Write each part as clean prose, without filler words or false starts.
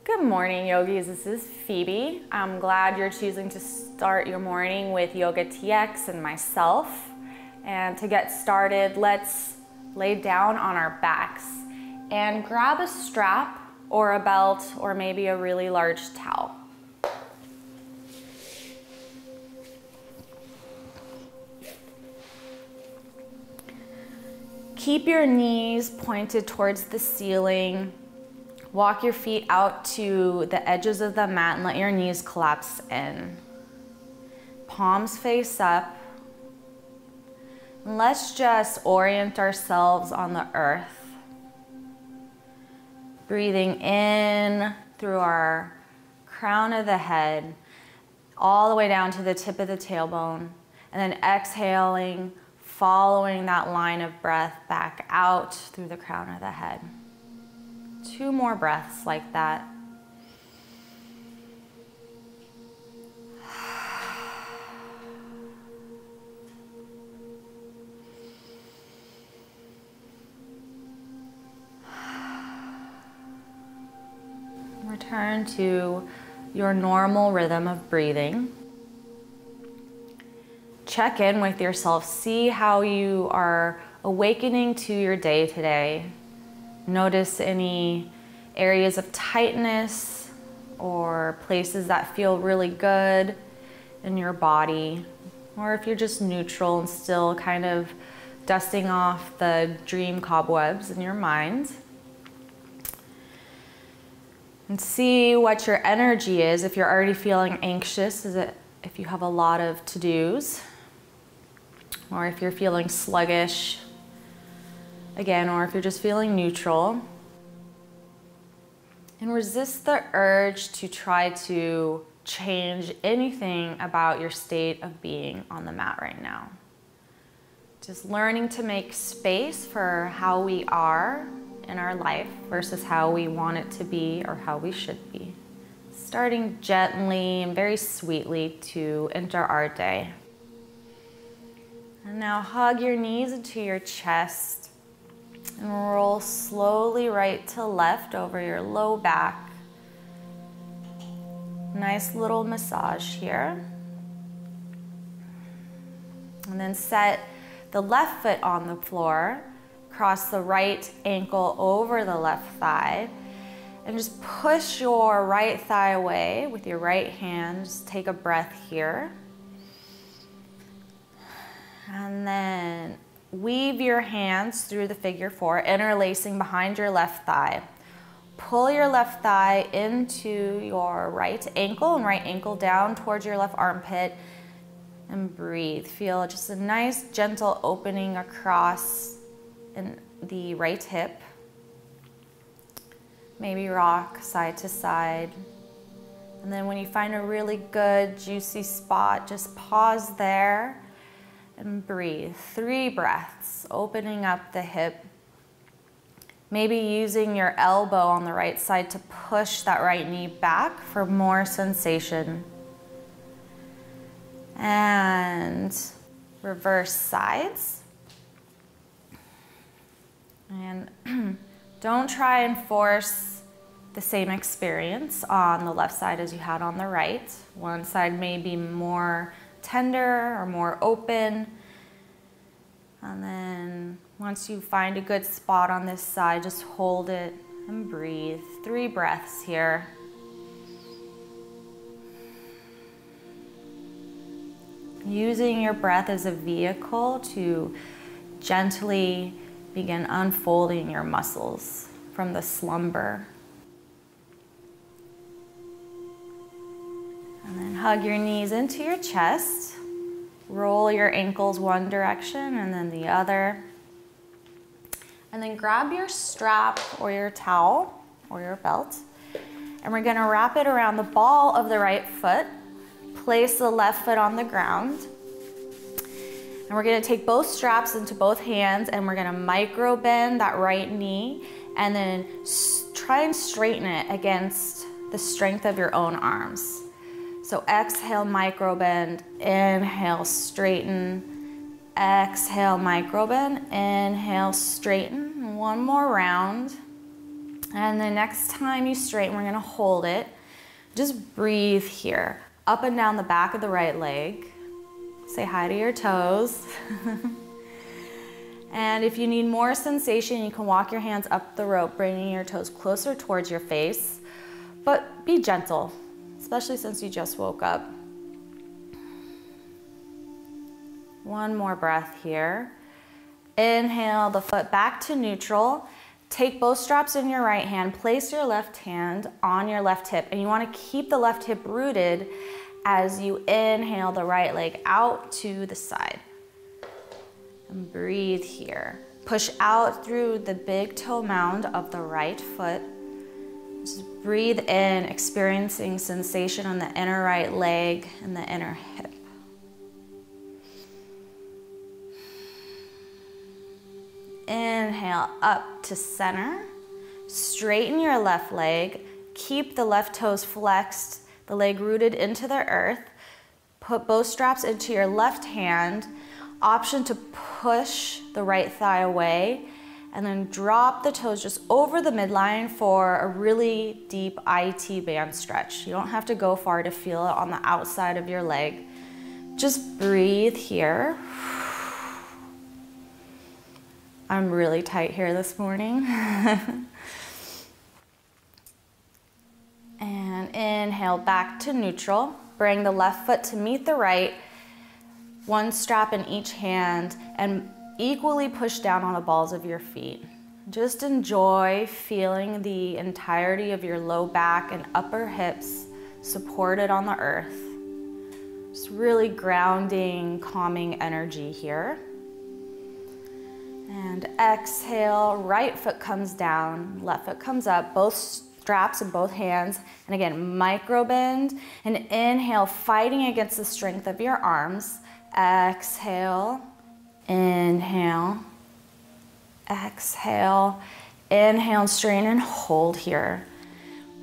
Good morning, yogis. This is Phoebe. I'm glad you're choosing to start your morning with Yoga TX and myself. And to get started, let's lay down on our backs and grab a strap or a belt or maybe a really large towel. Keep your knees pointed towards the ceiling. Walk your feet out to the edges of the mat and let your knees collapse in. Palms face up. And let's just orient ourselves on the earth. Breathing in through our crown of the head, all the way down to the tip of the tailbone. And then exhaling, following that line of breath back out through the crown of the head. 2 more breaths like that. Return to your normal rhythm of breathing. Check in with yourself. See how you are awakening to your day today. Notice any areas of tightness or places that feel really good in your body, or if you're just neutral and still kind of dusting off the dream cobwebs in your mind. And see what your energy is. If you're already feeling anxious, is it if you have a lot of to-dos, or if you're feeling sluggish, again, or if you're just feeling neutral. And resist the urge to try to change anything about your state of being on the mat right now. Just learning to make space for how we are in our life versus how we want it to be or how we should be. Starting gently and very sweetly to enter our day. And now hug your knees into your chest. And roll slowly right to left over your low back. Nice little massage here. And then set the left foot on the floor. Cross the right ankle over the left thigh. And just push your right thigh away with your right hand. Just take a breath here. And then weave your hands through the figure 4, interlacing behind your left thigh. Pull your left thigh into your right ankle and right ankle down towards your left armpit and breathe. Feel just a nice gentle opening across in the right hip. Maybe rock side to side. And then when you find a really good juicy spot, just pause there. And breathe. 3 breaths, opening up the hip. Maybe using your elbow on the right side to push that right knee back for more sensation. And reverse sides. And don't try and force the same experience on the left side as you had on the right. One side may be more tender or more open. And then once you find a good spot on this side, just hold it and breathe. 3 breaths here. Using your breath as a vehicle to gently begin unfolding your muscles from the slumber. And then hug your knees into your chest. Roll your ankles one direction and then the other. And then grab your strap or your towel or your belt. And we're gonna wrap it around the ball of the right foot. Place the left foot on the ground. And we're gonna take both straps into both hands and we're gonna micro bend that right knee and then try and straighten it against the strength of your own arms. So exhale, micro bend, inhale, straighten, exhale, micro bend, inhale, straighten. One more round. And the next time you straighten, we're gonna hold it. Just breathe here. Up and down the back of the right leg. Say hi to your toes. And if you need more sensation, you can walk your hands up the rope, bringing your toes closer towards your face. But be gentle, especially since you just woke up. One more breath here. Inhale the foot back to neutral. Take both straps in your right hand, place your left hand on your left hip, and you want to keep the left hip rooted as you inhale the right leg out to the side. And breathe here. Push out through the big toe mound of the right foot. Just breathe in, experiencing sensation on the inner right leg and the inner hip. Inhale up to center. Straighten your left leg. Keep the left toes flexed, the leg rooted into the earth. Put both straps into your left hand. Option to push the right thigh away, and then drop the toes just over the midline for a really deep IT band stretch. You don't have to go far to feel it on the outside of your leg. Just breathe here. I'm really tight here this morning. And inhale back to neutral. Bring the left foot to meet the right. One strap in each hand and equally push down on the balls of your feet. Just enjoy feeling the entirety of your low back and upper hips supported on the earth. Just really grounding, calming energy here. And exhale, right foot comes down, left foot comes up, both straps in both hands. And again, micro bend and inhale, fighting against the strength of your arms. Exhale, inhale, exhale, inhale, straighten and hold here.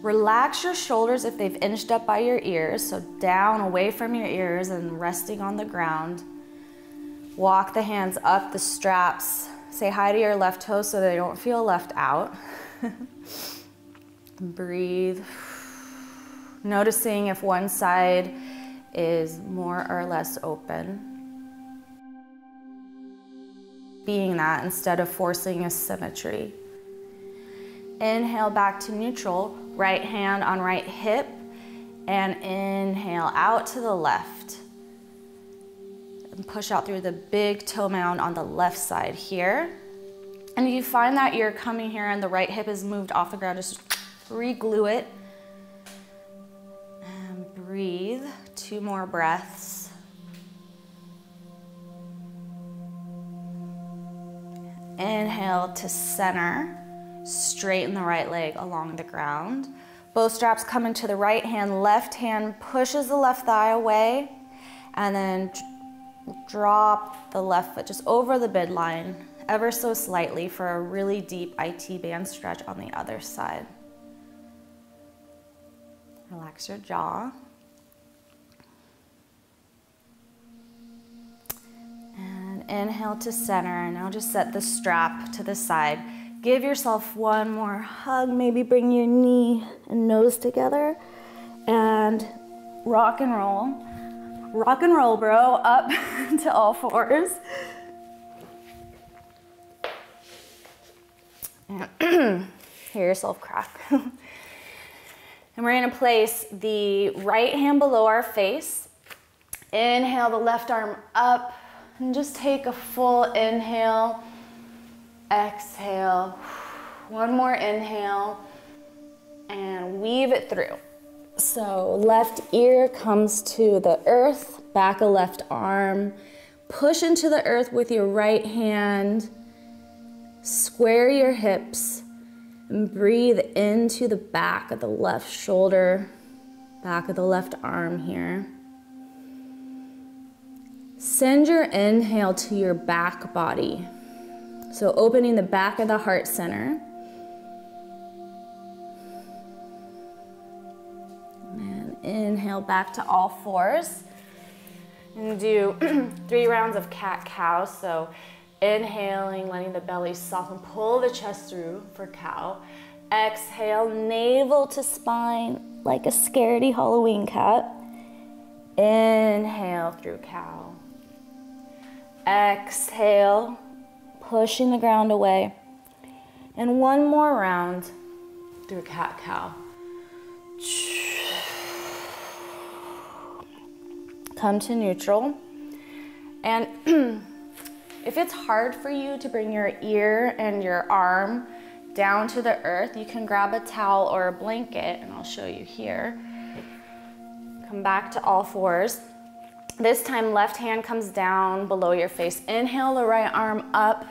Relax your shoulders if they've inched up by your ears, so down away from your ears and resting on the ground. Walk the hands up the straps. Say hi to your left toes so they don't feel left out. Breathe. Noticing if one side is more or less open. Being that instead of forcing a symmetry. Inhale back to neutral, right hand on right hip, and inhale out to the left. And push out through the big toe mound on the left side here. And if you find that you're coming here and the right hip is moved off the ground, just re-glue it. And breathe, 2 more breaths. Inhale to center, straighten the right leg along the ground. Both straps come into the right hand pushes the left thigh away, and then drop the left foot just over the midline, ever so slightly for a really deep IT band stretch on the other side. Relax your jaw. And inhale to center, and now just set the strap to the side. Give yourself one more hug, maybe bring your knee and nose together, and rock and roll. Rock and roll, bro, up to all fours. And hear yourself crack. And we're gonna place the right hand below our face. Inhale the left arm up, and just take a full inhale. Exhale. One more inhale, and weave it through. So left ear comes to the earth, back of left arm. Push into the earth with your right hand. Square your hips and breathe into the back of the left shoulder, back of the left arm here. Send your inhale to your back body. So opening the back of the heart center. And inhale back to all fours. And do 3 rounds of cat-cow. So inhaling, letting the belly soften, pull the chest through for cow. Exhale, navel to spine like a scaredy Halloween cat. Inhale through cow. Exhale, pushing the ground away. And one more round through cat-cow. Come to neutral. And if it's hard for you to bring your ear and your arm down to the earth, you can grab a towel or a blanket, and I'll show you here. Come back to all fours. This time, left hand comes down below your face. Inhale the right arm up,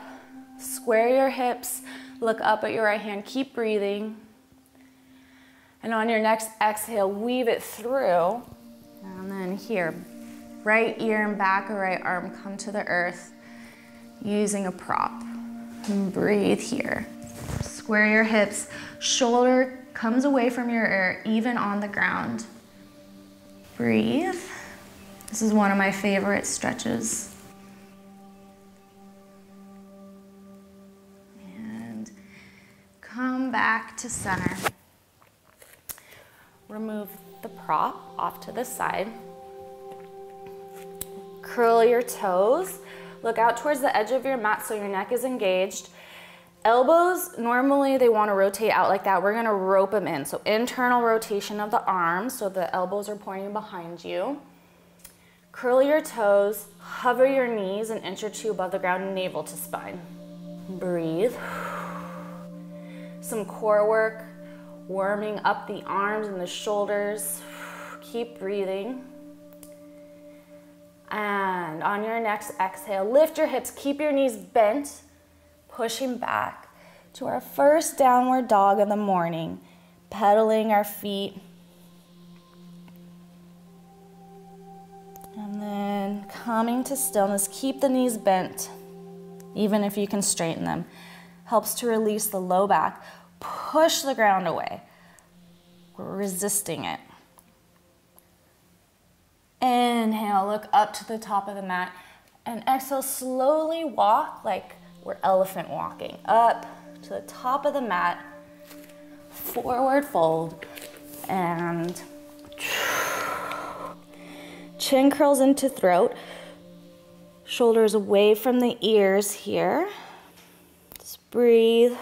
square your hips, look up at your right hand, keep breathing. And on your next exhale, weave it through. And then here, right ear and back of right arm come to the earth using a prop. And breathe here. Square your hips, shoulder comes away from your ear, even on the ground. Breathe. This is one of my favorite stretches. And come back to center. Remove the prop off to the side. Curl your toes. Look out towards the edge of your mat so your neck is engaged. Elbows, normally they want to rotate out like that. We're going to rope them in. So internal rotation of the arms, so the elbows are pointing behind you. Curl your toes, hover your knees an inch or two above the ground, navel to spine. Breathe. Some core work, warming up the arms and the shoulders. Keep breathing. And on your next exhale, lift your hips, keep your knees bent, pushing back to our first downward dog of the morning, pedaling our feet. And then coming to stillness, keep the knees bent, even if you can straighten them. Helps to release the low back. Push the ground away. We're resisting it. Inhale, look up to the top of the mat. And exhale, slowly walk like we're elephant walking. Up to the top of the mat. Forward fold. And chin curls into throat. Shoulders away from the ears here. Just breathe.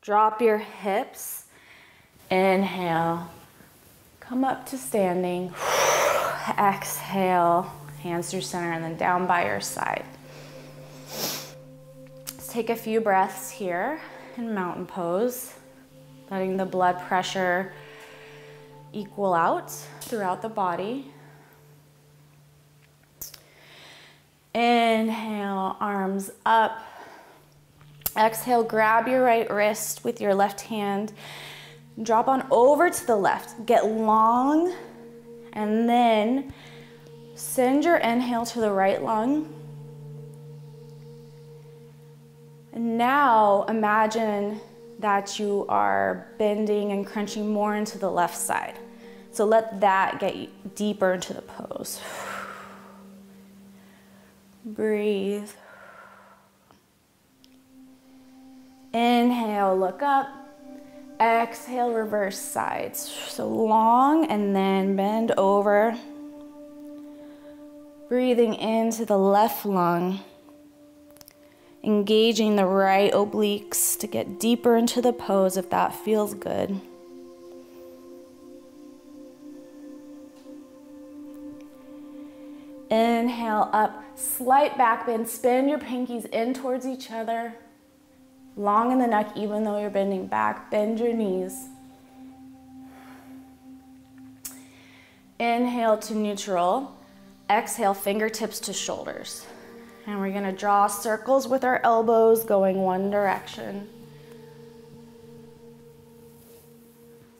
Drop your hips. Inhale. Come up to standing. Exhale. Hands through center and then down by your side. Let's take a few breaths here in mountain pose. Letting the blood pressure equal out throughout the body. Inhale, arms up. Exhale, grab your right wrist with your left hand. Drop on over to the left. Get long, and then send your inhale to the right lung. And now imagine that you are bending and crunching more into the left side. So let that get deeper into the pose. Breathe. Inhale, look up. Exhale, reverse sides. So long and then bend over. Breathing into the left lung. Engaging the right obliques to get deeper into the pose if that feels good. Inhale up, slight back bend, spin your pinkies in towards each other. Long in the neck even though you're bending back, bend your knees. Inhale to neutral, exhale fingertips to shoulders. And we're gonna draw circles with our elbows going one direction.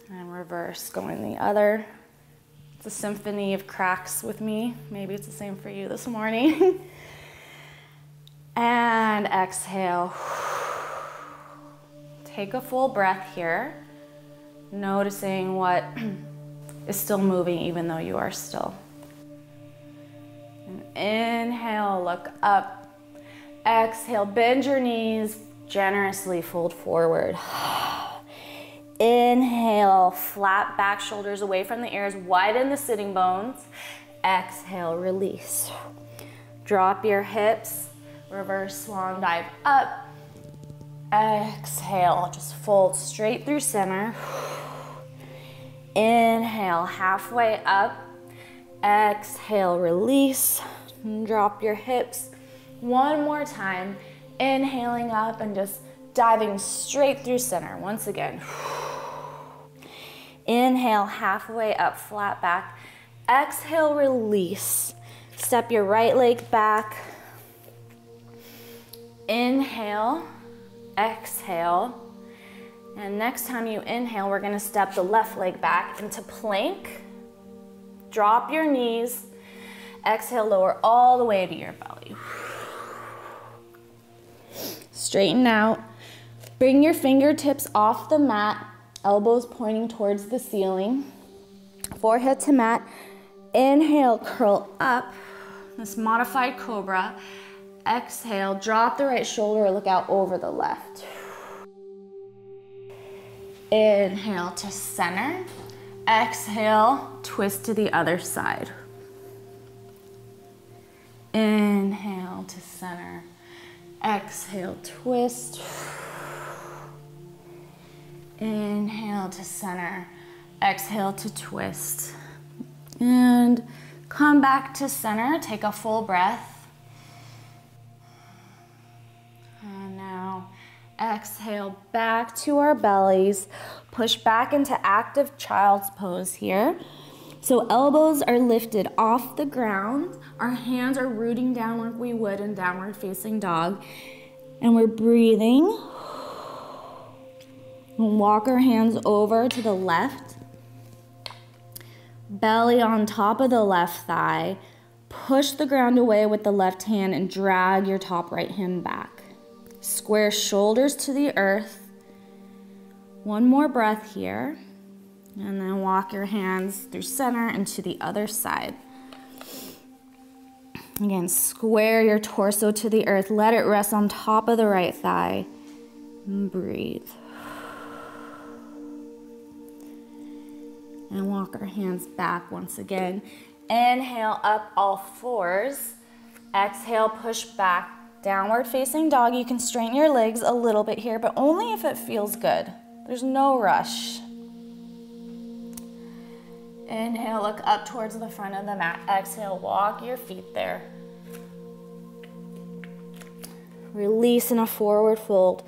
And reverse going the other. It's a symphony of cracks with me. Maybe it's the same for you this morning. And exhale. Take a full breath here. Noticing what is still moving even though you are still. And inhale, look up. Exhale, bend your knees, Generously fold forward. Inhale, flat back, shoulders away from the ears, widen the sitting bones. Exhale, release. Drop your hips, reverse swan dive up. Exhale, just fold straight through center. Inhale, halfway up. Exhale, release. Drop your hips. One more time. Inhaling up and just diving straight through center. Once again. Inhale, halfway up, flat back. Exhale, release. Step your right leg back. Inhale, exhale. And next time you inhale, we're gonna step the left leg back into plank. Drop your knees. Exhale, lower all the way to your belly. Straighten out. Bring your fingertips off the mat, elbows pointing towards the ceiling. Forehead to mat. Inhale, curl up. This modified cobra. Exhale, drop the right shoulder, look out over the left. Inhale to center. Exhale, twist to the other side. Inhale to center. Exhale, twist. Inhale to center. Exhale to twist. And come back to center. Take a full breath. And now exhale back to our bellies. Push back into active child's pose here. So elbows are lifted off the ground. Our hands are rooting down like we would in downward facing dog. And we're breathing. We'll walk our hands over to the left. Belly on top of the left thigh. Push the ground away with the left hand and drag your top right hand back. Square shoulders to the earth. One more breath here. And then walk your hands through center and to the other side. Again, square your torso to the earth. Let it rest on top of the right thigh. And breathe. And walk our hands back once again. Inhale up all fours. Exhale, push back. Downward facing dog. You can straighten your legs a little bit here, but only if it feels good. There's no rush. Inhale, look up towards the front of the mat. Exhale, walk your feet there. Release in a forward fold.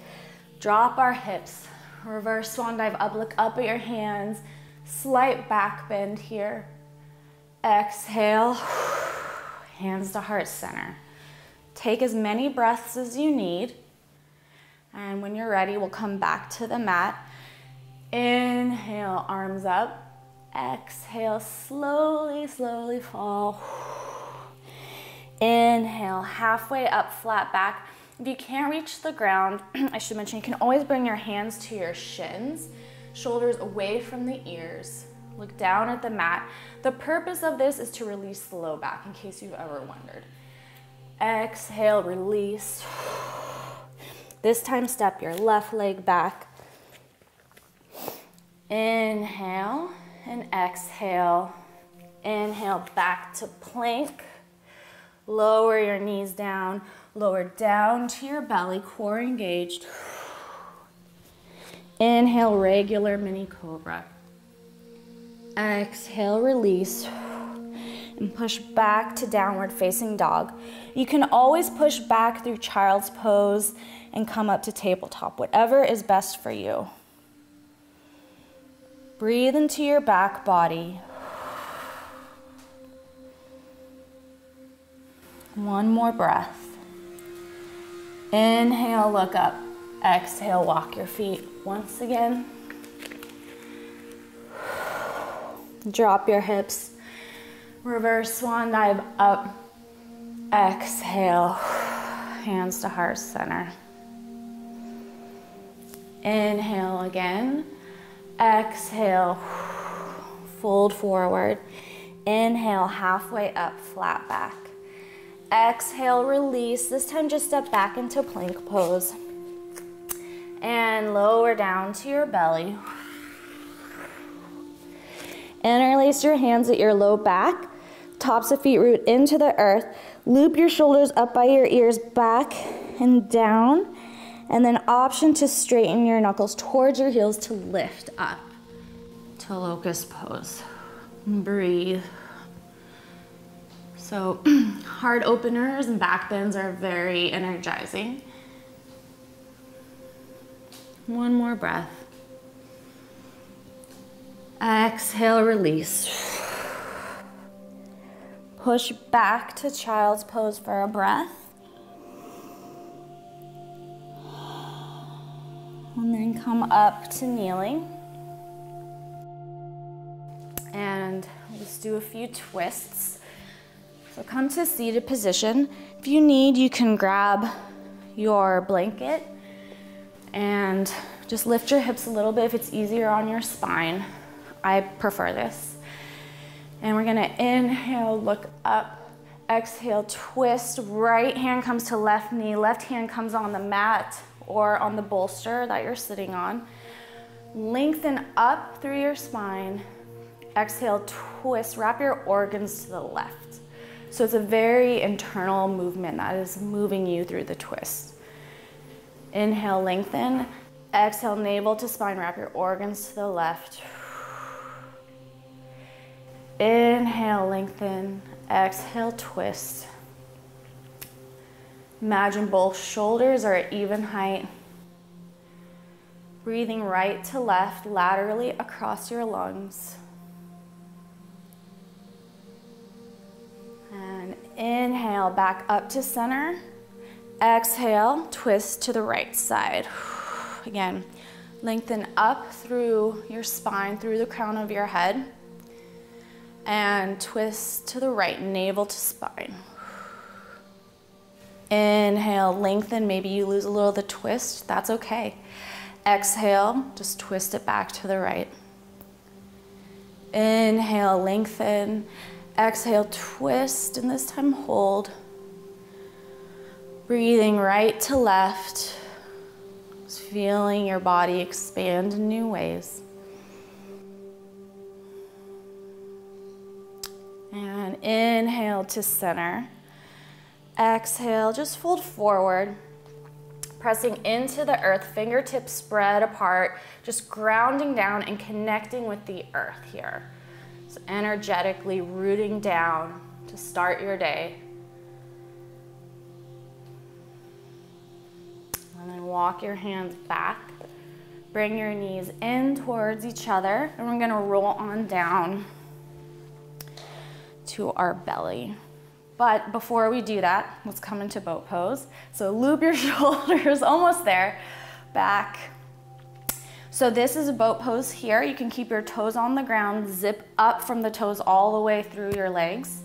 Drop our hips. Reverse swan dive up, look up at your hands. Slight back bend here. Exhale, hands to heart center. Take as many breaths as you need. And when you're ready, we'll come back to the mat. Inhale, arms up. Exhale, slowly, slowly fall. Inhale, halfway up, flat back. If you can't reach the ground, I should mention you can always bring your hands to your shins, shoulders away from the ears. Look down at the mat. The purpose of this is to release the low back, in case you've ever wondered. Exhale, release. This time, step your left leg back. Inhale. And exhale. Inhale, back to plank. Lower your knees down. Lower down to your belly, core engaged. Inhale, regular mini cobra. Exhale, release. And push back to downward facing dog. You can always push back through child's pose and come up to tabletop, whatever is best for you. Breathe into your back body. One more breath. Inhale, look up. Exhale, walk your feet once again. Drop your hips. Reverse swan dive up. Exhale, hands to heart center. Inhale again. Exhale, fold forward. Inhale, halfway up, flat back. Exhale, release. This time just step back into plank pose. And lower down to your belly. Interlace your hands at your low back. Tops of feet root into the earth. Loop your shoulders up by your ears, back and down. And then option to straighten your knuckles towards your heels to lift up to locust pose. Breathe. So heart openers and back bends are very energizing. One more breath. Exhale, release. Push back to child's pose for a breath. And then come up to kneeling. And let's do a few twists. So come to seated position. If you need, you can grab your blanket and just lift your hips a little bit if it's easier on your spine. I prefer this. And we're gonna inhale, look up, exhale, twist. Right hand comes to left knee, left hand comes on the mat or on the bolster that you're sitting on. Lengthen up through your spine. Exhale, twist, wrap your organs to the left. So it's a very internal movement that is moving you through the twist. Inhale, lengthen. Exhale, navel to spine, wrap your organs to the left. Inhale, lengthen. Exhale, twist. Imagine both shoulders are at even height. Breathing right to left, laterally across your lungs. And inhale, back up to center. Exhale, twist to the right side. Again, lengthen up through your spine, through the crown of your head. And twist to the right, navel to spine. Inhale, lengthen. Maybe you lose a little of the twist. That's okay. Exhale, just twist it back to the right. Inhale, lengthen. Exhale, twist, and this time hold. Breathing right to left. Just feeling your body expand in new ways. And inhale to center. Exhale, just fold forward. Pressing into the earth, fingertips spread apart, just grounding down and connecting with the earth here. So energetically rooting down to start your day. And then walk your hands back. Bring your knees in towards each other. And we're gonna roll on down to our belly. But before we do that, let's come into boat pose. So loop your shoulders, almost there, back. So this is a boat pose here. You can keep your toes on the ground, zip up from the toes all the way through your legs.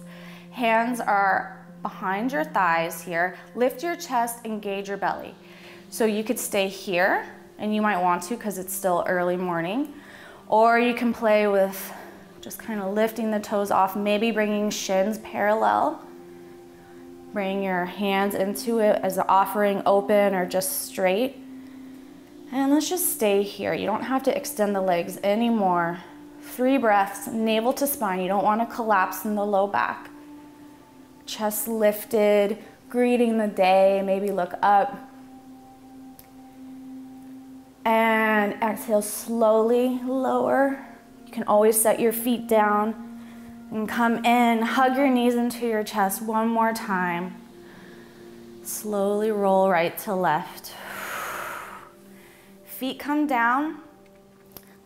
Hands are behind your thighs here. Lift your chest, engage your belly. So you could stay here, and you might want to because it's still early morning, or you can play with just kind of lifting the toes off, maybe bringing shins parallel. Bring your hands into it as an offering, open or just straight. And let's just stay here. You don't have to extend the legs anymore. 3 breaths, navel to spine. You don't want to collapse in the low back. Chest lifted, greeting the day, maybe look up. And exhale, slowly lower. You can always set your feet down. And come in, hug your knees into your chest one more time. Slowly roll right to left. Feet come down.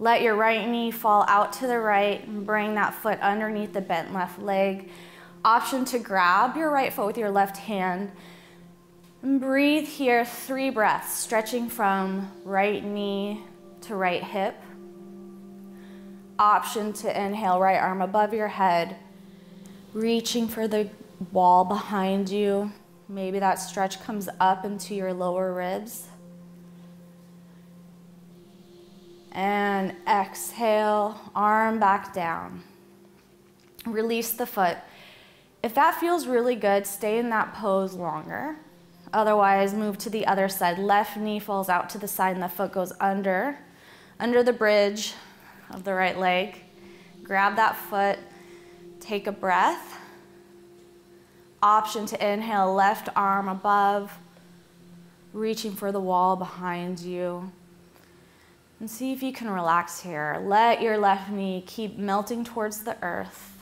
Let your right knee fall out to the right and bring that foot underneath the bent left leg. Option to grab your right foot with your left hand. And breathe here, 3 breaths, stretching from right knee to right hip. Option to inhale, right arm above your head, reaching for the wall behind you. Maybe that stretch comes up into your lower ribs. And exhale, arm back down. Release the foot. If that feels really good, stay in that pose longer. Otherwise, move to the other side. Left knee falls out to the side and the foot goes under the bridge of the right leg. Grab that foot, take a breath. Option to inhale, left arm above, reaching for the wall behind you. And see if you can relax here. Let your left knee keep melting towards the earth.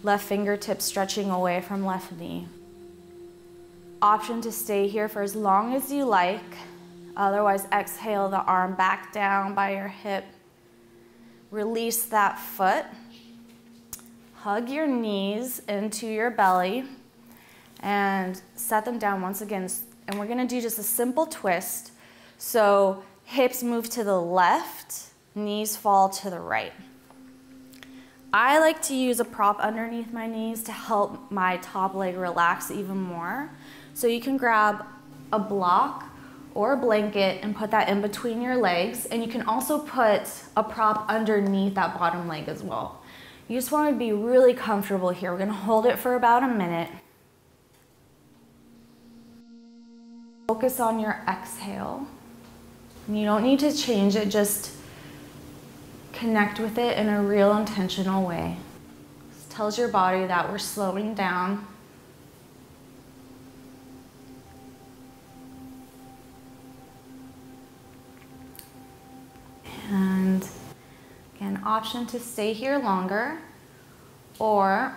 Left fingertips stretching away from left knee. Option to stay here for as long as you like. Otherwise, exhale the arm back down by your hip. Release that foot. Hug your knees into your belly and set them down once again. And we're gonna do just a simple twist. So hips move to the left, knees fall to the right. I like to use a prop underneath my knees to help my top leg relax even more. So you can grab a block or a blanket and put that in between your legs. And you can also put a prop underneath that bottom leg as well. You just want to be really comfortable here. We're going to hold it for about a minute. Focus on your exhale. And you don't need to change it, just connect with it in a real intentional way. This tells your body that we're slowing down. And again, option to stay here longer, or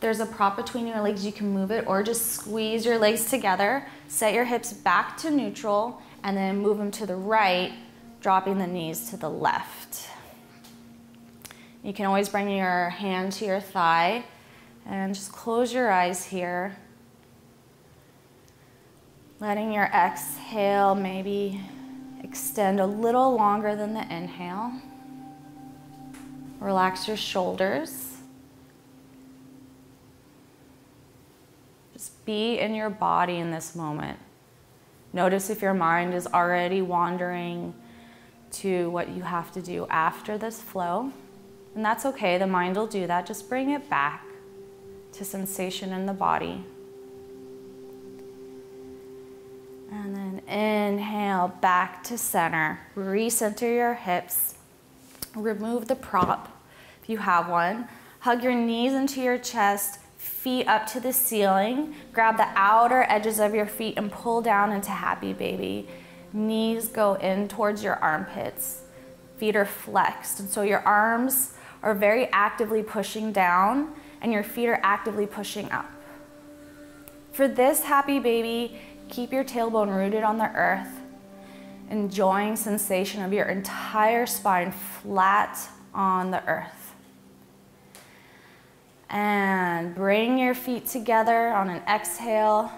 there's a prop between your legs, you can move it, or just squeeze your legs together, set your hips back to neutral, and then move them to the right, dropping the knees to the left. You can always bring your hand to your thigh and just close your eyes here. Letting your exhale maybe extend a little longer than the inhale. Relax your shoulders. Just be in your body in this moment. Notice if your mind is already wandering to what you have to do after this flow. And that's okay, the mind will do that. Just bring it back to sensation in the body. And then inhale back to center. Recenter your hips. Remove the prop if you have one. Hug your knees into your chest, feet up to the ceiling. Grab the outer edges of your feet and pull down into happy baby. Knees go in towards your armpits. Feet are flexed, and so your arms are very actively pushing down and your feet are actively pushing up. For this happy baby, keep your tailbone rooted on the earth, enjoying sensation of your entire spine flat on the earth. And bring your feet together on an exhale.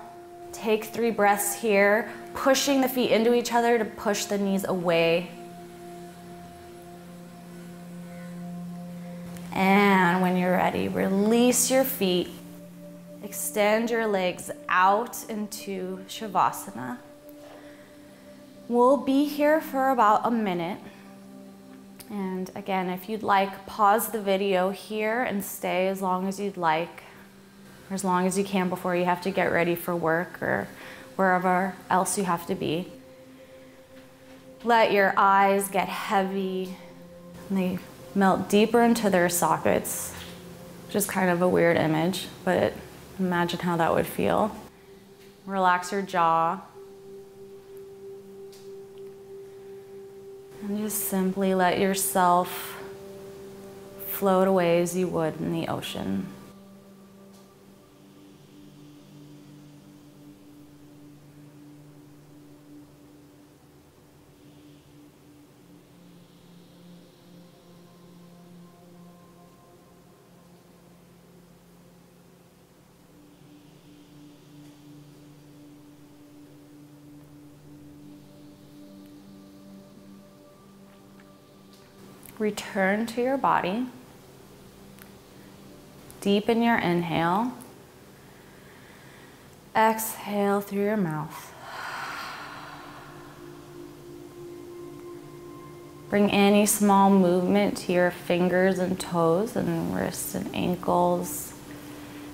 Take 3 breaths here, pushing the feet into each other to push the knees away. And when you're ready, release your feet. Extend your legs out into Shavasana. We'll be here for about a minute. And again, if you'd like, pause the video here and stay as long as you'd like, or as long as you can before you have to get ready for work or wherever else you have to be. Let your eyes get heavy, and they melt deeper into their sockets, which is kind of a weird image, but imagine how that would feel. Relax your jaw. And just simply let yourself float away as you would in the ocean. Return to your body. Deepen your inhale. Exhale through your mouth. Bring any small movement to your fingers and toes and wrists and ankles.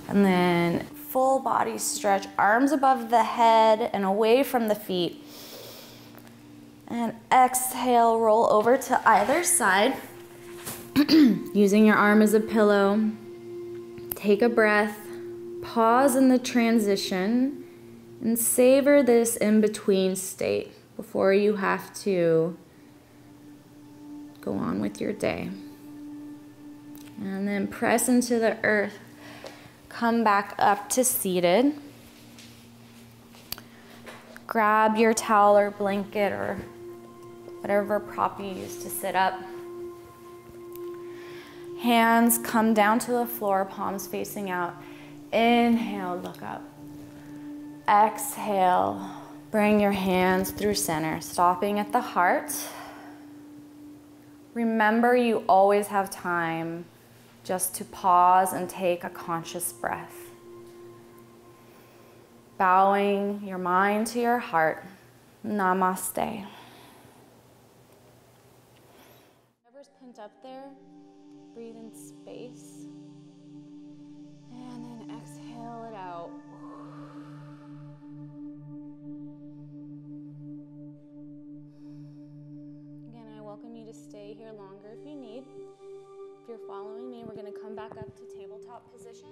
And then full body stretch, arms above the head and away from the feet. And exhale, roll over to either side. Using your arm as a pillow. Take a breath, pause in the transition, and savor this in-between state before you have to go on with your day. And then press into the earth. Come back up to seated. Grab your towel or blanket or whatever prop you use to sit up. Hands come down to the floor, palms facing out. Inhale, look up. Exhale, bring your hands through center, stopping at the heart. Remember, you always have time just to pause and take a conscious breath. Bowing your mind to your heart. Namaste. Whatever's pent up there, breathe in space. And then exhale it out. Again, I welcome you to stay here longer if you need. If you're following me, we're going to come back up to tabletop position.